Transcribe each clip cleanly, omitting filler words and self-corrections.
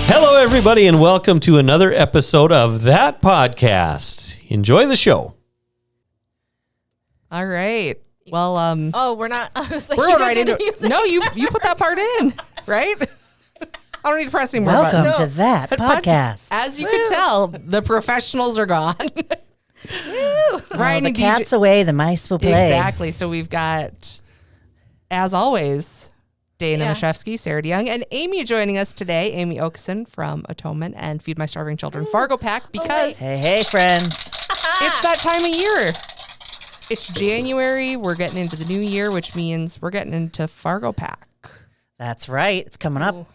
Hello, everybody, and welcome to another episode of That Podcast. Enjoy the show. All right. Well, Oh, we're not. I was like, we're you going don't right do the into music. No, you put that part in, right? I don't need to press any more Welcome buttons. to That Podcast. As you can tell, the professionals are gone. Ryan the and cat's DJ. away, the mice will play. Exactly. So we've got, as always, Dayna and Sarah DeYoung, and Amy joining us today. Amy Okeson from Atonement and Feed My Starving Children FargoPack, because Hey, friends. it's that time of year. It's January. We're getting into the new year, which means we're getting into FargoPack. That's right. It's coming up.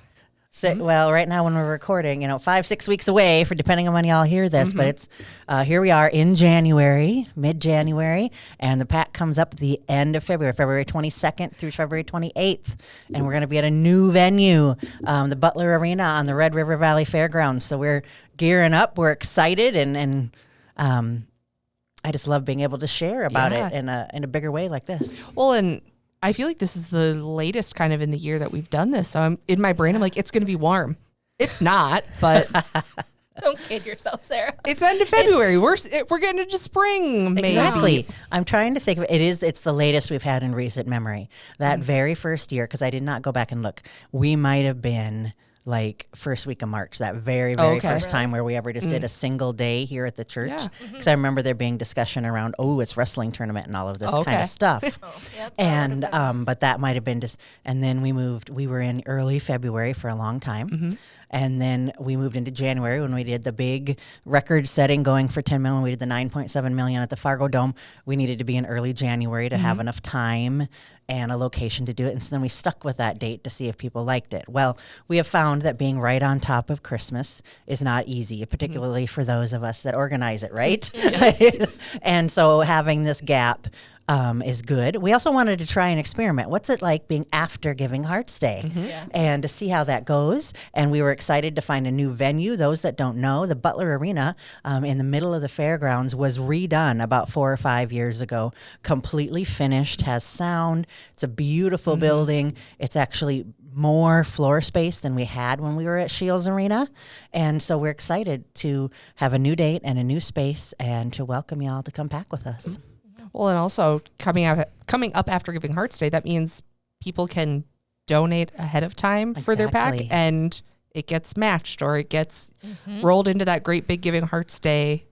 So, well, right now when we're recording, 5-6 weeks away for depending on when y'all hear this, but it's here we are in January, mid-January, and the pack comes up at the end of February 22nd through February 28th, and we're going to be at a new venue, the Butler Arena on the Red River Valley Fairgrounds. So we're gearing up, we're excited, and I just love being able to share about it in a bigger way like this. Well, and I feel like this is the latest kind of in the year that we've done this. So I'm in my brain, I'm like, it's going to be warm. It's not, but Don't kid yourself, Sarah. it's end of February. We're getting into spring, maybe. Exactly. I'm trying to think of it. It's the latest we've had in recent memory. That very first year, because I did not go back and look, we might have been like first week of March, that very first time where we ever just did a single day here at the church. Yeah. Because I remember there being discussion around, it's wrestling tournament and all of this kind of stuff. And but that might have been just, and then we were in early February for a long time. And then we moved into January when we did the big record setting going for 10 million. We did the 9.7 million at the Fargo Dome. We needed to be in early January to have enough time and a location to do it. And so then we stuck with that date to see if people liked it. Well, we have found that being right on top of Christmas is not easy, particularly for those of us that organize it, right? And so having this gap is good. We also wanted to try an experiment. What's it like being after Giving Hearts Day? And to see how that goes. And we were excited to find a new venue. Those that don't know, the Butler Arena in the middle of the fairgrounds was redone about 4 or 5 years ago, completely finished, has sound. It's a beautiful building. It's actually more floor space than we had when we were at Shields Arena. And so we're excited to have a new date and a new space and to welcome y'all to come pack with us. Well, and also coming up after Giving Hearts Day, that means people can donate ahead of time for their pack, and it gets matched or it gets rolled into that great big Giving Hearts Day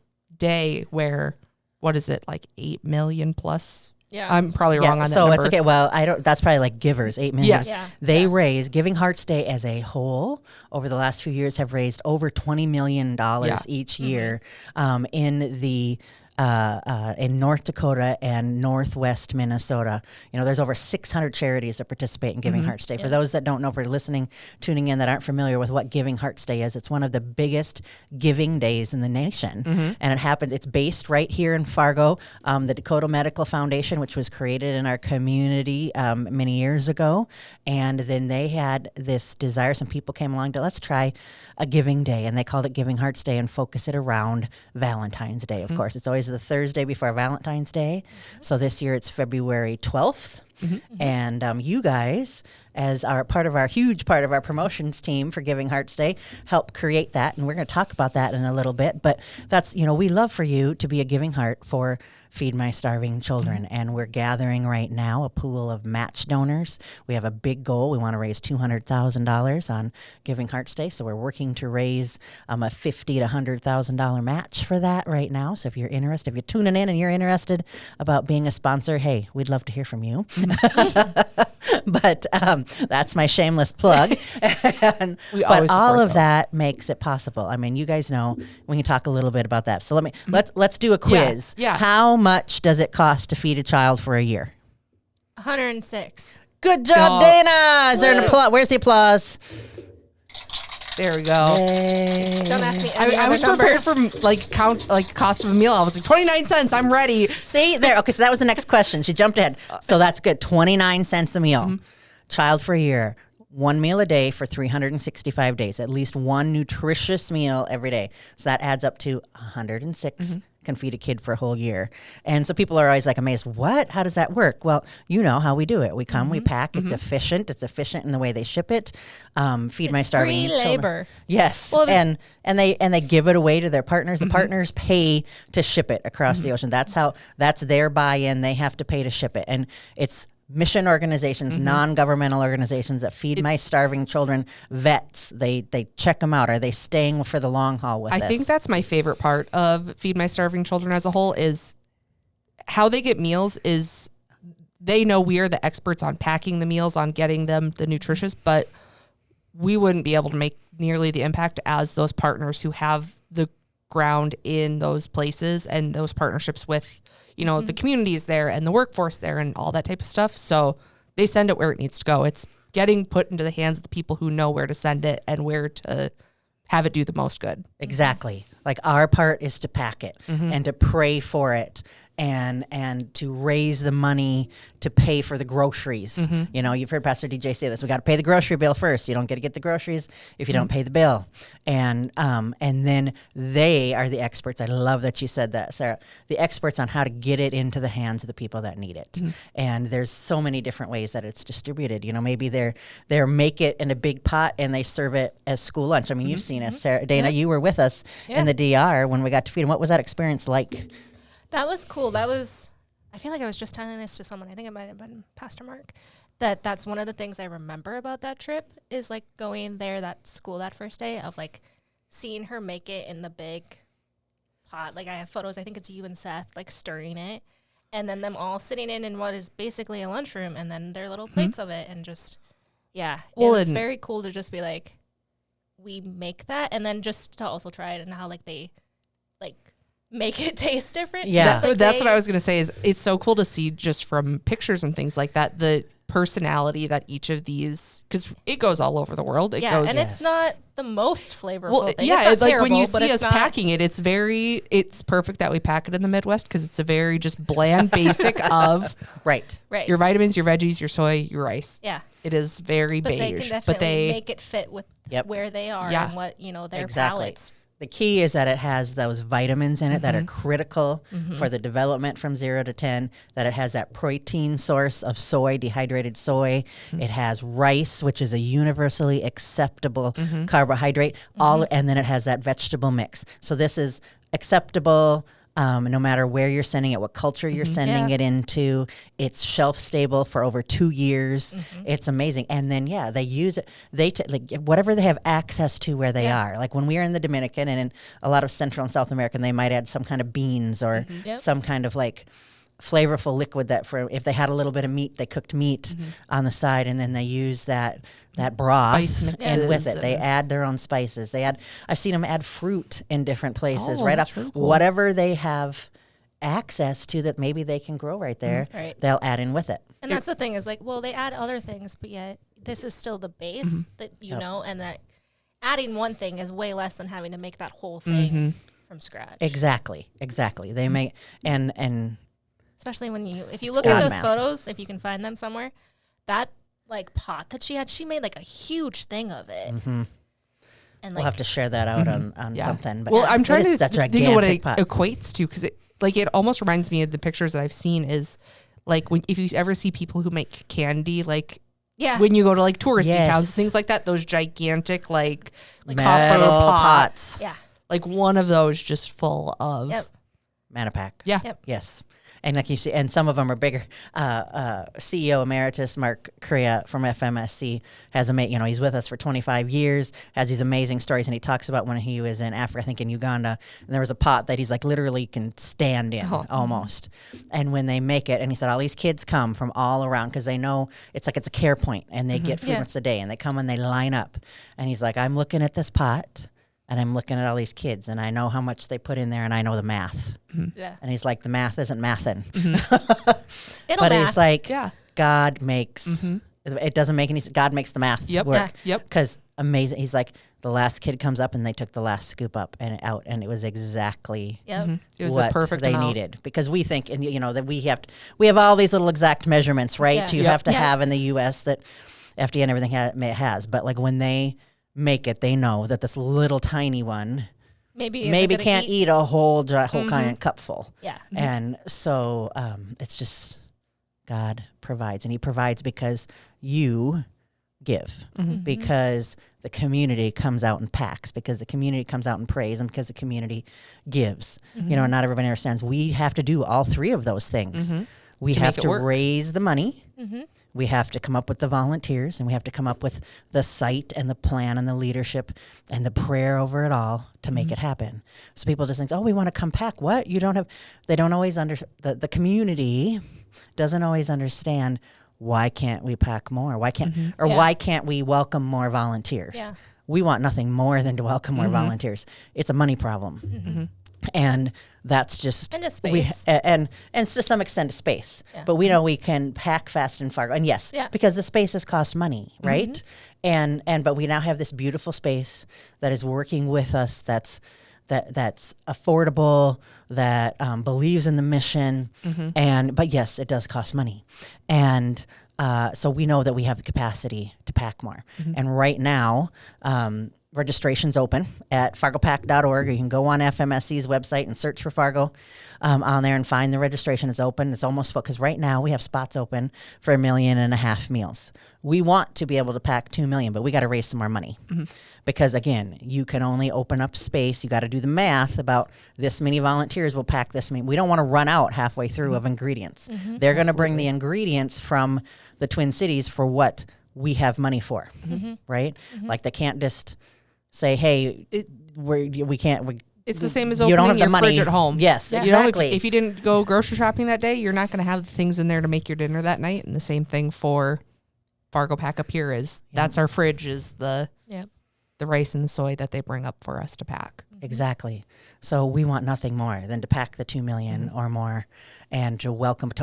where, what is it, like 8 million plus? Yeah. I'm probably wrong on that so number. it's okay. Well, that's probably like givers, 8 million. Yes. Yeah. They raise, Giving Hearts Day as a whole over the last few years have raised over $20 million each year in the in North Dakota and Northwest Minnesota. There's over 600 charities that participate in Giving Hearts Day. For those that don't know, for listening, tuning in, that aren't familiar with what Giving Hearts Day is, it's one of the biggest giving days in the nation. And it's based right here in Fargo. The Dakota Medical Foundation, which was created in our community many years ago. And then they had this desire, some people came along to, let's try a giving day. And they called it Giving Hearts Day and focus it around Valentine's Day, of course. It's always the Thursday before Valentine's Day. So this year it's February 12th. And you guys, as huge part of our promotions team for Giving Hearts Day, help create that. And we're going to talk about that in a little bit. But that's, we love for you to be a giving heart for Feed My Starving Children. And we're gathering right now a pool of match donors. We have a big goal. We want to raise $200,000 on Giving Hearts Day. So we're working to raise a $50,000 to $100,000 match for that right now. So if you're interested, if you're tuning in and you're interested about being a sponsor, hey, we'd love to hear from you. But that's my shameless plug. But all of that makes it possible. I mean, you guys know, we can talk a little bit about that. So let's do a quiz. Yeah. How much does it cost to feed a child for a year? 106. Good job, Dayna. Is there an applause? Where's the applause? There we go. Yay. Don't ask me. I was prepared for cost of a meal. I was like 29 cents. I'm ready. See there. Okay, so that was the next question. She jumped ahead. So that's good. 29 cents a meal. Child for a year. 1 meal a day for 365 days. At least one nutritious meal every day. So that adds up to 106. can feed a kid for a whole year. And so people are always like amazed, what? How does that work? Well, you know how we do it. We come, we pack. It's efficient. It's efficient in the way they ship it. Feed my starving free children. labor. Yes. Well, and they give it away to their partners. The partners pay to ship it across the ocean. That's their buy-in. They have to pay to ship it. And it's mission organizations, non-governmental organizations that feed my starving children, vets. They check them out. Are they staying for the long haul with us? I think that's my favorite part of Feed My Starving Children as a whole is how they get meals is they know we are the experts on packing the meals, on getting them the nutritious, but we wouldn't be able to make nearly the impact as those partners who have the ground in those places and those partnerships with the communities there and the workforce there and all that type of stuff. So they send it where it needs to go. It's getting put into the hands of the people who know where to send it and where to have it do the most good. Exactly. Like our part is to pack it and to pray for it and to raise the money to pay for the groceries. You've heard Pastor DJ say this. We got to pay the grocery bill first. You don't get to get the groceries if you don't pay the bill. And then they are the experts. I love that you said that, Sarah. The experts on how to get it into the hands of the people that need it. And there's so many different ways that it's distributed. Maybe they're make it in a big pot and they serve it as school lunch. I mean, you've seen us, Sarah. Dayna, you were with us in the DR when we got to feed them. What was that experience like? That was cool. I feel like I was just telling this to someone. I think it might have been Pastor Mark. That's one of the things I remember about that trip is like going there that school that first day of like seeing her make it in the big pot. Like I have photos. I think it's you and Seth like stirring it, and then them all sitting in what is basically a lunchroom, and then their little plates of it, and just it was very cool to just be like, we make that, and then just to also try it and how like they like make it taste different. Yeah. That's what I was going to say is it's so cool to see just from pictures and things like that, the personality that each of these, because it goes all over the world. It goes, and it's not the most flavorful thing. Yeah, it's like terrible, when you but see us packing it, it's perfect that we pack it in the Midwest because it's a very just bland basic of right. your vitamins, your veggies, your soy, your rice. Yeah. It is very but beige. They can definitely make it fit with where they are and what, their palates. The key is that it has those vitamins in it that are critical for the development from 0 to 10, that it has that protein source of soy, dehydrated soy. It has rice, which is a universally acceptable carbohydrate, and then it has that vegetable mix. So this is acceptable no matter where you're sending it, what culture you're sending it into. It's shelf stable for over 2 years. It's amazing. And then, they use it. They like whatever they have access to where they are. Like when we are in the Dominican and in a lot of Central and South American, they might add some kind of beans or some kind of like flavorful liquid that for if they had a little bit of meat, they cooked meat on the side, and then they use that broth and with it they add their own spices. I've seen them add fruit in different places right off really cool. Whatever they have access to that maybe they can grow right there, they'll add in with it. And that's the thing is like, well, they add other things, but yet this is still the base that and that adding one thing is way less than having to make that whole thing from scratch. Exactly. They make and especially if you look at those photos, if you can find them somewhere, that like pot that she made like a huge thing of it. And we'll have to share that out on something. But I'm trying to think of what it pot. equates to, because it almost reminds me of the pictures that I've seen is like if you ever see people who make candy, like when you go to like touristy towns, things like that, those gigantic like copper pots. Yeah. Like one of those just full of Manapack. Yeah. Yep. Yes. And like you see, and some of them are bigger. CEO Emeritus Mark Correa from FMSC has he's with us for 25 years, has these amazing stories, and he talks about when he was in Africa, I think in Uganda, and there was a pot that he's like literally can stand in almost. And when they make it, and he said all these kids come from all around because they know it's a care point, and they get food once a day, and they come and they line up. And he's like, I'm looking at this pot, and I'm looking at all these kids, and I know how much they put in there, and I know the math. Yeah. And he's like, the math isn't mathin'. But he's like, God makes, it doesn't make any sense. God makes the math work. Because amazing. He's like, the last kid comes up, and they took the last scoop up and out, and it was exactly it was what the perfect they amount. needed. Because we think, and that we have all these little exact measurements, right? You have to have in the U.S. that FDA and everything has. But like when they make it, they know that this little tiny one maybe can't eat a whole kind of cupful. Yeah. And so it's just God provides, and he provides because you give, because the community comes out and packs, because the community comes out and prays, and because the community gives. You know, not everybody understands. We have to do all three of those things. We have to raise the money. We have to come up with the volunteers, and we have to come up with the site and the plan and the leadership and the prayer over it all to make it happen. So people just think, oh, we want to come pack. What? You don't have, they don't always the community doesn't always understand, why can't we pack more? Why can't, why can't we welcome more volunteers? Yeah. We want nothing more than to welcome more volunteers. It's a money problem. And that's just and a space, and to some extent a space. Yeah. But we know we can pack fast in Fargo, and yes, because the spaces cost money, right? And but we now have this beautiful space that is working with us. That's affordable, that believes in the mission, but yes, it does cost money, and so we know that we have the capacity to pack more. And right now, registration's open at FargoPack.org. You can go on FMSC's website and search for Fargo on there and find the registration. It's open. It's almost full because right now we have spots open for 1.5 million meals. We want to be able to pack 2 million, but we got to raise some more money. Because again, you can only open up space. You got to do the math about this many volunteers will pack this many. We don't want to run out halfway through of ingredients. They're going to bring the ingredients from the Twin Cities for what we have money for, right? Like they can't just say, hey, we can't. It's the same as opening your fridge at home. Yes, exactly. You know, if you didn't go grocery shopping that day, you're not going to have the things in there to make your dinner that night. And the same thing for FargoPack up here is that's our fridge is the rice and the soy that they bring up for us to pack. Exactly. So we want nothing more than to pack the 2 million or more and to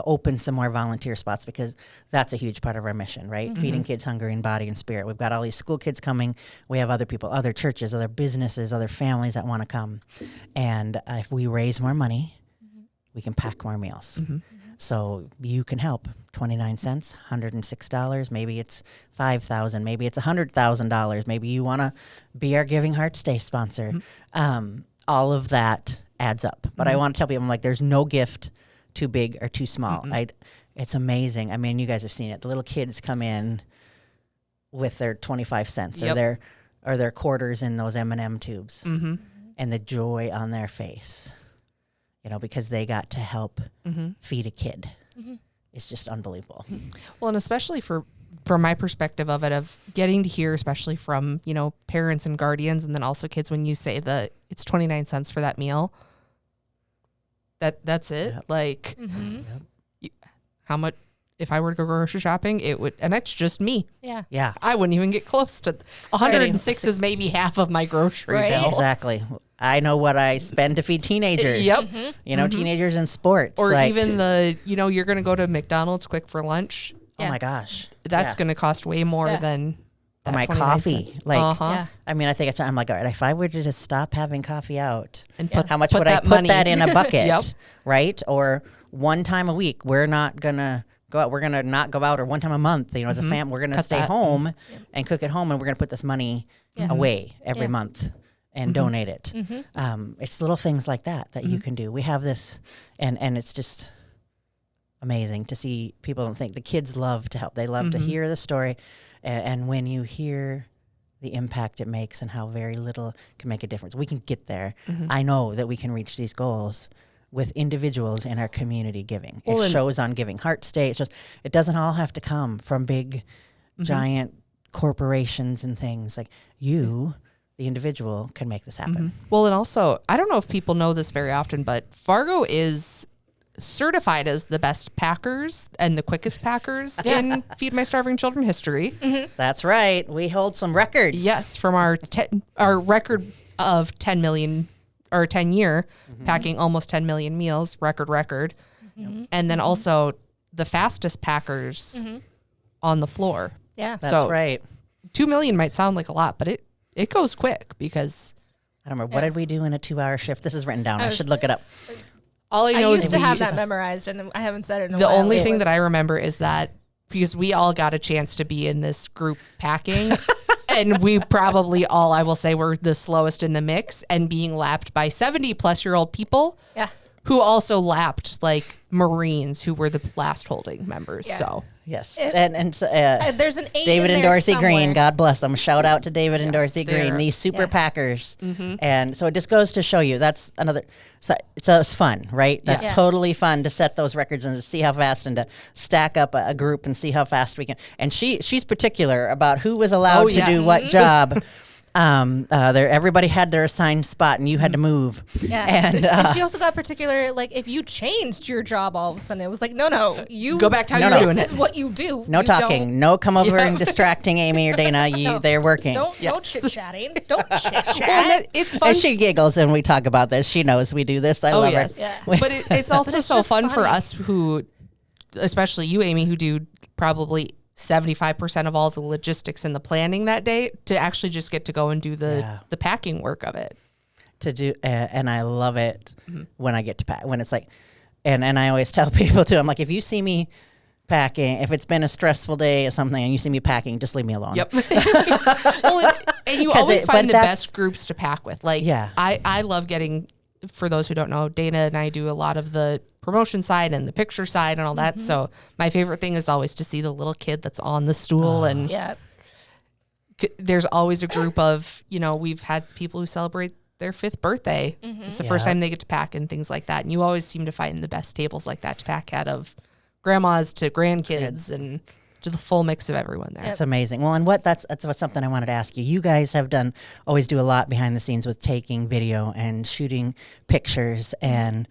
open some more volunteer spots, because that's a huge part of our mission, right? Feeding kids hungry in body and spirit. We've got all these school kids coming. We have other people, other churches, other businesses, other families that want to come. And if we raise more money, we can pack more meals. So you can help. 29 cents, $106. Maybe it's $5,000. Maybe it's $100,000. Maybe you want to be our Giving Hearts Day sponsor. All of that adds up. But I want to tell people, I'm like, there's no gift too big or too small. It's amazing. I mean, you guys have seen it. The little kids come in with their 25 cents or their quarters in those M&M tubes, and the joy on their face. You know, because they got to help feed a kid. It's just unbelievable. Well, and especially from my perspective of it, of getting to hear, especially from, you know, parents and guardians, and then also kids, when you say that it's 29 cents for that meal, that's it. Like, how much, if I were to go grocery shopping, it would, and that's just me. Yeah. I wouldn't even get close to 106 is maybe half of my grocery bill. Exactly. I know what I spend to feed teenagers. You know, teenagers in sports. Or even you're going to go to McDonald's quick for lunch. Oh my gosh. That's going to cost way more than my coffee. Cents. Like, I mean, I think I'm like, all right, if I were to just stop having coffee out, and how much would I put that in a bucket? Right? Or one time a week, we're not going to go out. We're going to not go out, or one time a month, you know, as a fam, we're going to stay home and cook at home, and we're going to put this money away every month and donate it. It's little things like that you can do. We have this, and it's just amazing to see. People don't think, the kids love to help. They love to hear the story. And when you hear the impact it makes and how very little can make a difference, we can get there. I know that we can reach these goals with individuals in our community giving. It shows on Giving Hearts Day. It's just, it doesn't all have to come from big, giant corporations and things. Like you, the individual, can make this happen. Well, and also, I don't know if people know this very often, but Fargo is certified as the best packers and the quickest packers in Feed My Starving Children history. That's right. We hold some records. Yes, from our record of 10 million or 10 year packing almost 10 million meals, record. And then also the fastest packers on the floor. Yeah, that's right. 2 million might sound like a lot, but it goes quick because I don't remember what did we do in a 2-hour shift. This is written down. I should look it up. All I know used to have that memorized, and I haven't said it in a while. The only thing that I remember is that because we all got a chance to be in this group packing, And we probably all, I will say, were the slowest in the mix and being lapped by 70-plus-year-old people. Yeah. Who also lapped like Marines who were the last holding members. Yeah. So Yes. There's an 8 David in and there Dorothy somewhere. Green, God bless them. Shout out to David and Dorothy Green, they're- these super Yeah. packers. And so it just goes to show you that's another. So it's fun, right? That's Yes. totally fun to set those records and to see how fast and to stack up a group and see how fast we can. And she's particular about who was allowed to do yes. what job. Everybody had their assigned spot, and you had to move. Yeah. And she also got particular, like, if you changed your job all of a sudden, it was like, no, you Go back to how No, you no. were doing this it. is what you do. no You talking, no come over Yeah. and distracting Amy or Dayna. They're working. Don't chit chatting. Don't chit Well, chat. it's fun. And she giggles and we talk about this. She knows we do this. I love yes. her. Yeah. But it's also it's so just fun for funny. us who, especially you, Amy, who do probably 75% of all the logistics and the planning that day, to actually just get to go and do the packing work of it. To do, and I love it when I get to pack. When it's like, and I always tell people too. I'm like, if you see me packing, if it's been a stressful day or something, and you see me packing, just leave me alone. Yep. Well, and you 'Cause always but find the that's- best groups to pack with. Like, Yeah. I love getting, for those who don't know, Dayna and I do a lot of the promotion side and the picture side and all that. So my favorite thing is always to see the little kid that's on the stool. And Yeah. there's always a group of, we've had people who celebrate their 5th birthday. It's the first time they get to pack and things like that. And you always seem to find the best tables like that to pack at, of grandmas to grandkids and to the full mix of everyone there. It's amazing. Well, and that's what's something I wanted to ask you. You guys have always do a lot behind the scenes with taking video and shooting pictures and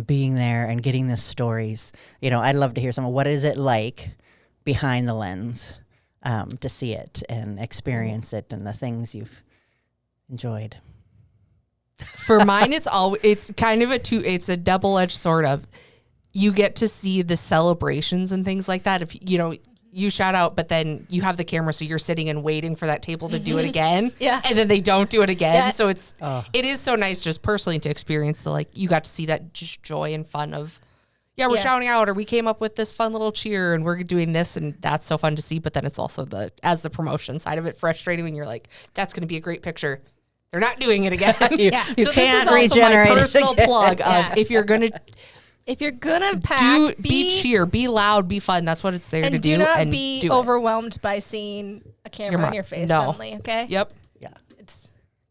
being there and getting the stories. I'd love to hear some of what is it like behind the lens to see it and experience it and the things you've enjoyed. For mine, it's kind of it's a double-edged sort of. You get to see the celebrations and things like that. If you shout out, but then you have the camera, so you're sitting and waiting for that table to do it again. Yeah. And then they don't do it again. Yeah. So it is so nice just personally to experience you got to see that just joy and fun of, we're shouting out, or we came up with this fun little cheer and we're doing this, and that's so fun to see. But then it's also as the promotion side of it, frustrating when you're like, that's going to be a great picture. They're not doing it again. Yeah. You So can't this is also my regenerate it personal again. plug of Yeah. if you're gonna pack, be cheer, be loud, be fun. That's what it's there to and do. do not and be do it. overwhelmed by seeing a camera in your face No. suddenly. Okay. Yep. Yeah. It's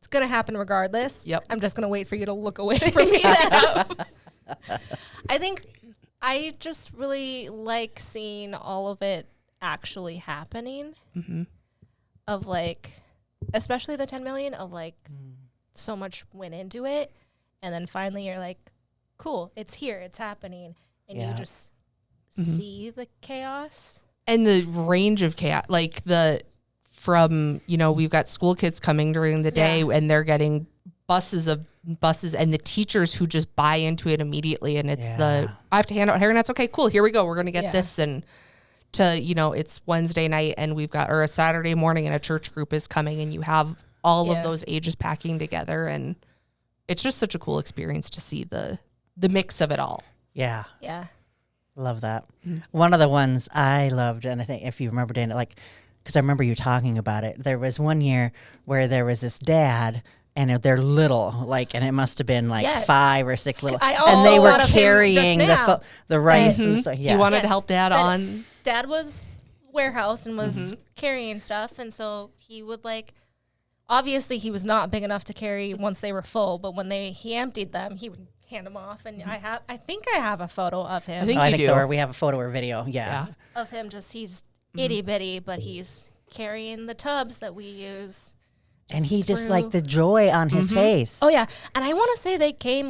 gonna happen regardless. Yep. I'm just gonna wait for you to look away from me. I think I just really like seeing all of it actually happening. Of especially the 10 million of so much went into it, and then finally you're like, cool, it's here, it's happening, and you just see the chaos And the range of chaos, we've got school kids coming during the day and they're getting buses, and the teachers who just buy into it immediately. And it's I have to hand out hair nets. Okay, cool. Here we go. We're going to get this. And it's Wednesday night and or a Saturday morning and a church group is coming and you have all of those ages packing together. And it's just such a cool experience to see the mix of it all. Yeah. Yeah. Love that. One of the ones I loved, and I think if you remember, Dayna, because I remember you talking about it, there was one year where there was this dad, and they're little, and it must have been 5 or 6 little, I and they also were thought of him carrying just the rice and so He wanted to help Dad But on. Dad was warehouse and was carrying stuff, and so he would obviously he was not big enough to carry once they were full, but when he emptied them, he would hand them off, and I think I have a photo of him. I think I you think do. so. Or we have a photo or video. Yeah. Of him, he's itty bitty, but he's carrying the tubs that we use. And he just through- the joy on his face. Oh yeah, and I want to say they came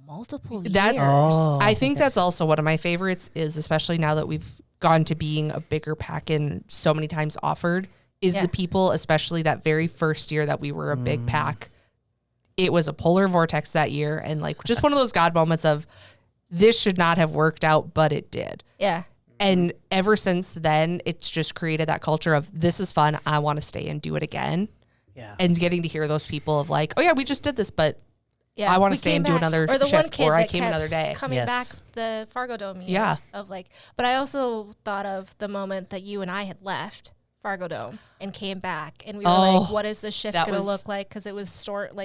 multiple years. I think that's also one of my favorites is, especially now that we've gone to being a bigger pack and so many times offered, is the people, especially that very first year that we were a big pack. It was a polar vortex that year, and just one of those God moments of this should not have worked out, but it did. Yeah. And ever since then, it's just created that culture of this is fun. I want to stay and do it again. Yeah. And getting to hear those people of oh yeah, we just did this, but Yeah, I wanna we stay came and do back. another or the one shift, kid or I that came kept another day. coming Yes. back the Fargo Dome year Yeah. of but I also thought of the moment that you and I had left Fargo Dome and came back, and we were like, "What is the shift going to look like?" Because it was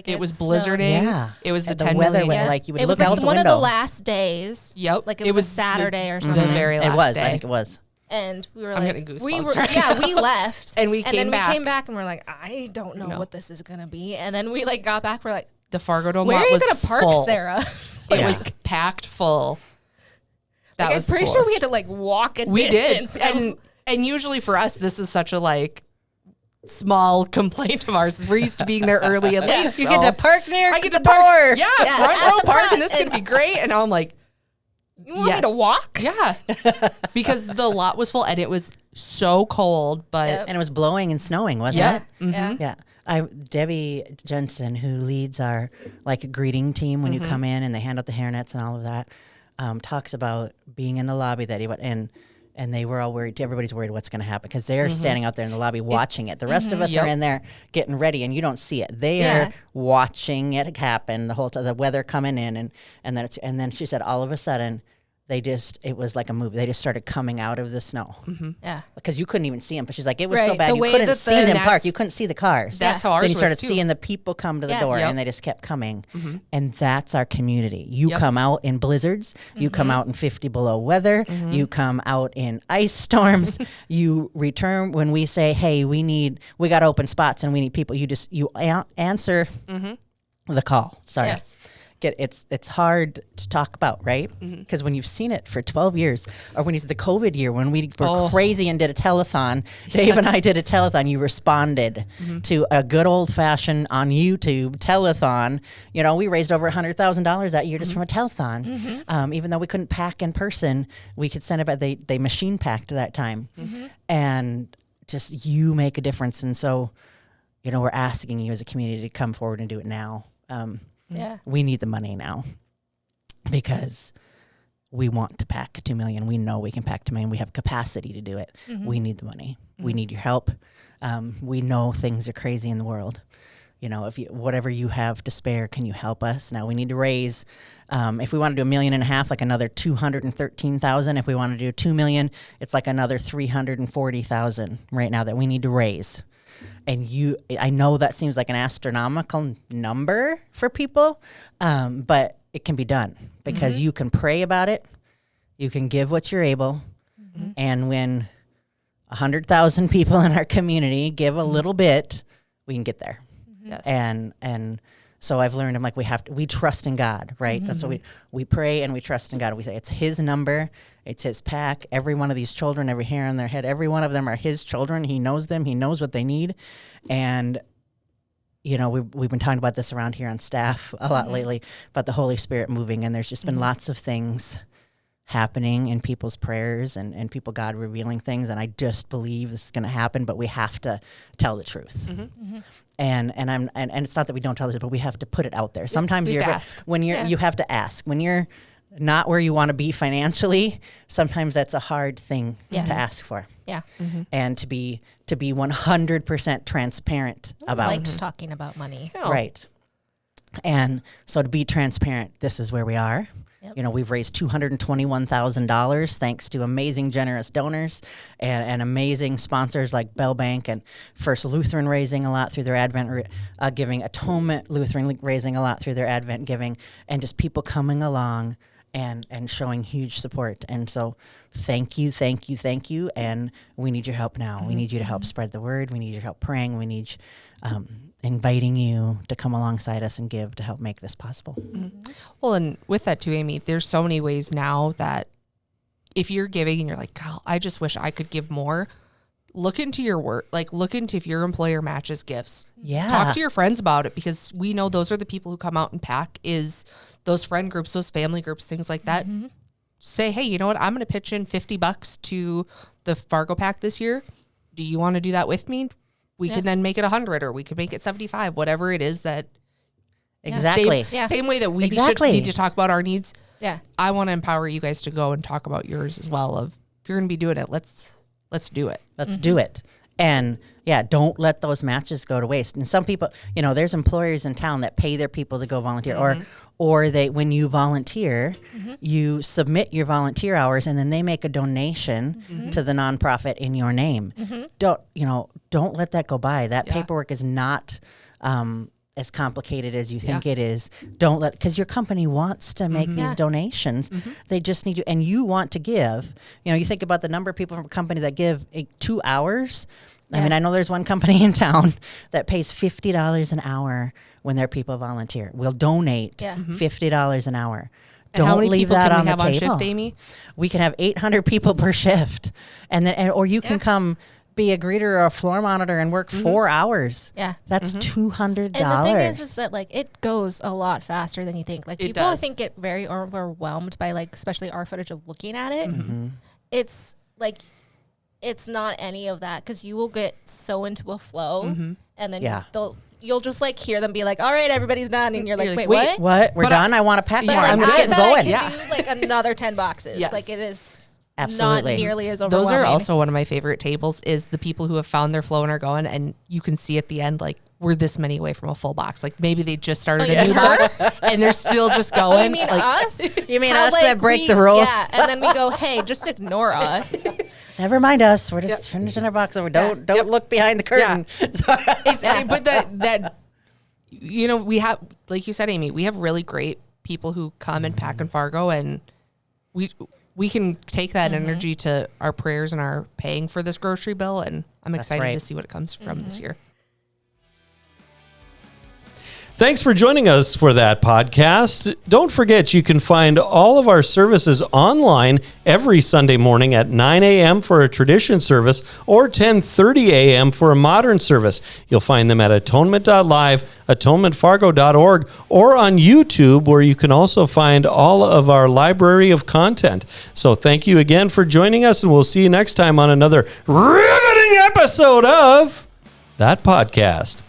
it was blizzarding. Yeah, it was the weather million. went like you would it look was out like the one window. of the last days. Yep, like it was a Saturday or something. The very last it was. day. I think it was. And we were I'm like, getting goosebumps we were, right yeah, now. we left, And we then we came back, and we're like, I don't know No. what this is gonna be. And then we like got back, we're like, The Fargo Dome where lot are you was gonna park, full. Sarah? It was packed full. That Like, was I'm pretty the sure we coolest. had to like walk a We distance. did, and usually for us, this is such a like small complaint of ours. We're used to being there early and late. You get to park near I get the to park, door. yeah, Yeah, front at row the park, front, and this is gonna be great. And now I'm like, You want me to walk? yeah, because the lot was full and it was so cold, but Yep. And it was blowing and snowing, wasn't Yeah. it? Yeah. Yeah. Debbie Jensen, who leads our like greeting team when you come in and they hand out the hairnets and all of that, talks about being in the lobby that he went and they were all worried. Everybody's worried what's going to happen because they're standing out there in the lobby watching it. The rest of us are in there getting ready, and you don't see it. They are watching it happen the whole time. The weather coming in, and then she said all of a sudden it was like a movie. They just started coming out of the snow. Yeah. Because you couldn't even see them. But she's like, it was so Right, bad the you way couldn't that see them that's- park. You couldn't see the cars. that's how ours Then you was started too. seeing the people come to the Yeah. door, Yep. and they just kept coming. And that's our community. You Yep. come out in blizzards. You come out in 50 below weather. You come out in ice storms. You return when we say, hey, we got open spots and we need people. You answer the call. Sorry. Yes. It's hard to talk about, right? Because when you've seen it for 12 years, or when it's the COVID year, when we were crazy and did a telethon, Dave and I did a telethon, you responded to a good old fashioned on YouTube telethon. You know, we raised over $100,000 that year just from a telethon. Even though we couldn't pack in person, we could send it back. They machine packed that time. And just you make a difference. And so, you know, we're asking you as a community to come forward and do it now. Yeah. We need the money now because we want to pack 2 million. We know we can pack 2 million. We have capacity to do it. We need the money. We need your help. We know things are crazy in the world. You know, whatever you have to spare, can you help us? Now we need to raise, if we want to do $1.5 million, like another 213,000. If we want to do 2 million, it's like another 340,000 right now that we need to raise. And I know that seems like an astronomical number for people, but it can be done because you can pray about it. You can give what you're able. And when 100,000 people in our community give a little bit, we can get there. Yes. And so I've learned, I'm like, we trust in God, right? That's what we pray and we trust in God. We say it's his number, it's his pack. Every one of these children, every hair on their head, every one of them are his children. He knows them. He knows what they need. And, you know, we've been talking about this around here on staff a lot lately, about the Holy Spirit moving. And there's just been lots of things happening in people's prayers and people, God revealing things. And I just believe this is going to happen, but we have to tell the truth. And it's not that we don't tell the truth, but we have to put it out there. Sometimes we have to ask. you have to ask when you're not where you want to be financially. Sometimes that's a hard thing to ask for. Yeah. And to be 100% transparent about Likes talking about money. right. And so to be transparent, this is where we are. Yep. You know, we've raised $221,000 thanks to amazing, generous donors and amazing sponsors like Bell Bank and First Lutheran raising a lot through their Advent giving, Atonement Lutheran raising a lot through their Advent giving, and just people coming along and showing huge support. And so thank you. And we need your help now. We need you to help spread the word. We need your help praying. We need inviting you to come alongside us and give to help make this possible. Well, and with that too, Amy, there's so many ways now that if you're giving and you're like, God, I just wish I could give more, look into your work, like look into if your employer matches gifts. Yeah. Talk to your friends about it, because we know those are the people who come out and pack, is those friend groups, those family groups, things like that. Say, hey, you know what? I'm going to pitch in $50 to the FargoPack this year. Do you want to do that with me? We can then make it 100, or we could make it 75, whatever it is that. Exactly. Same way that we Exactly. need to talk about our needs. Yeah. I want to empower you guys to go and talk about yours as well. Of if you're going to be doing it, let's do it. Let's do it. And yeah, don't let those matches go to waste. And some people, you know, there's employers in town that pay their people to go volunteer, or when you volunteer, you submit your volunteer hours, and then they make a donation to the nonprofit in your name. Don't let that go by. That paperwork is not as complicated as you think it is. Because your company wants to make these donations. They just need to, and you want to give. You think about the number of people from a company that give 2 hours. I mean, I know there's one company in town that pays $50 an hour when their people volunteer. We'll donate $50 an hour. And Don't leave that on the table. On shift, Amy? We can have 800 people per shift, or you can come be a greeter or a floor monitor and work 4 hours. Yeah, that's $200. And the thing is that like it goes a lot faster than you think. Like people, I think, get very overwhelmed by like especially our footage of looking at it. It's like it's not any of that because you will get so into a flow, and then you'll just like hear them be like, "All right, everybody's done," and you're like, "Wait, what? What? We're done? I want to pack more. I'm just getting going." I can do like another 10 boxes. Like it is absolutely not nearly as overwhelming. Those are also one of my favorite tables. Is the people who have found their flow and are going, and you can see at the end like we're this many away from a full box. Like maybe they just started a new box and they're still just going. Oh, you mean us? You mean us that break the rules? Yeah, and then we go, hey, just ignore us. Never mind us. We're just finishing our box. So don't look behind the curtain. But that we have, like you said, Amy, we have really great people who come and pack in Fargo, and we can take that energy to our prayers and our paying for this grocery bill, and I'm excited to see what it comes from this year. Thanks for joining us for that podcast. Don't forget, you can find all of our services online every Sunday morning at 9 a.m. for a tradition service or 10:30 a.m. for a modern service. You'll find them at atonement.live, atonementfargo.org, or on YouTube, where you can also find all of our library of content. So thank you again for joining us, and we'll see you next time on another riveting episode of That Podcast.